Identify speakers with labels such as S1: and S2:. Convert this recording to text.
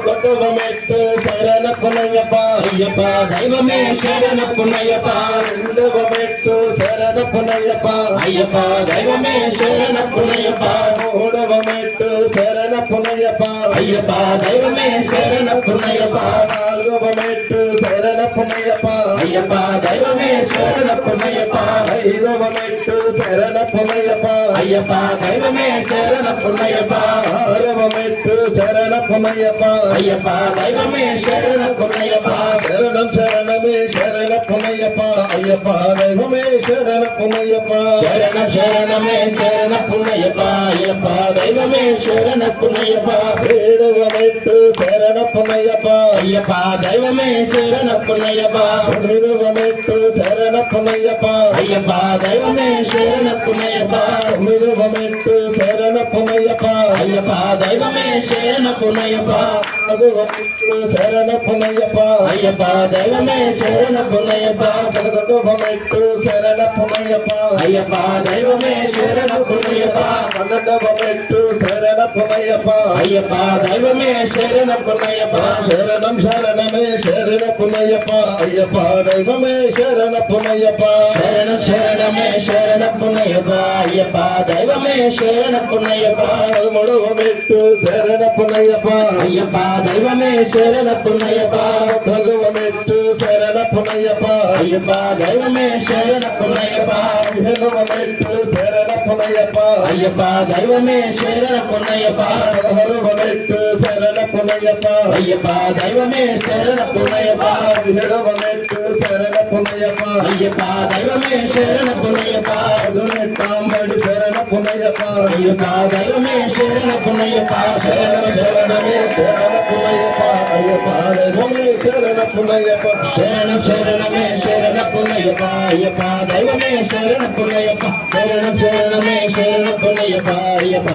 S1: கொட்டுவமெட்டு சரண புனையப்பா ஐயப்பா தெய்வமே சரண புனையப்பா ரெண்டுவமெட்டு சரண புனையப்பா ஐயப்பா தெய்வமே சரண புனையப்பா மூடுவமெட்டு சரண புனையப்பா ஐயப்பா தெய்வமே சரண புனையப்பா நால்குவமெட்டு சரண புனையப்பா ஐயப்பா தெய்வமே சரண புனையப்பா ஐதுவமெட்டு சரண புனையப்பா ஐயப்பா தெய்வமே சரண புனையப்பா ஆறுவமெட்டு சரண புனையப்பா ஐயப்பா தெய்வமே சரண புனையப்பா சரணம் சரணமே சரண புனையப்பா ஐயப்பா தெய்வமே சரண புனையப்பா சரணம் சரணமே சரண புனையப்பா ஐயப்பா தெய்வமே சரண புனையப்பா வேடுவமைத்து சரண புனையப்பா ஐயப்பா தெய்வமே சரண புனையப்பா மிருவமைத்து சரண புனையப்பா ஐயப்பா தெய்வமே சரண புனையப்பா மிருவமைத்து சரண புனையப்பா ஐயப்பா தெய்வமே சரண புனையப்பா அதுவமைத்து சரண புனையப்பா ஐயப்பா தெய்வமே சரண புனையப்பா பதகொண்டுவமைத்து சரண புனையப்பா ஐயப்பா தெய்வமே சரண புனையப்பா பன்னெண்டுவமைத்து சரண புனையப்பா ஐயப்பா தெய்வமே சரண புனையப்பா சரணம் சரணமே சரண புனையப்பா ஐயப்பா தெய்வமே சரண புனையப்பா சரணம் சரணமே சரண புனையப்பா ஐயப்பா தெய்வமே சரண புனையப்பா முழுவமைத்து சரண புனையப்பா ஐயப்பா தெய்வமே சரண புனையப்பா பகவமைத்து சரண புனையப்பா ஐயப்பா தெய்வமே சரண புனையப்பா விஷ்ணுவமைத்து சரண புனையப்பா ஐயப்பா தெய்வமே சரண புனையப்பா பகவமைத்து சரண புனையப்பா ஐயப்பா தெய்வமே சரண புனையப்பா விஷ்ணுவமைத்து சரண புனையப்பா ஐயப்பா தெய்வமே சரண புனையப்பா பதினெட்டாம்படி சரண புனையப்பா ஐயப்பா தெய்வமே சரண புனையப்பா சரணம் சரணமே சரண புனையப்பா ஐயப்பா தெய்வமே சரண புனையப்பா சரணம் சரணமே சரண புனையப்பா ஐயப்பா தெய்வமே சரண புனையப்பா சரணம் சரணமே சரண புனையப்பா ஐயப்பா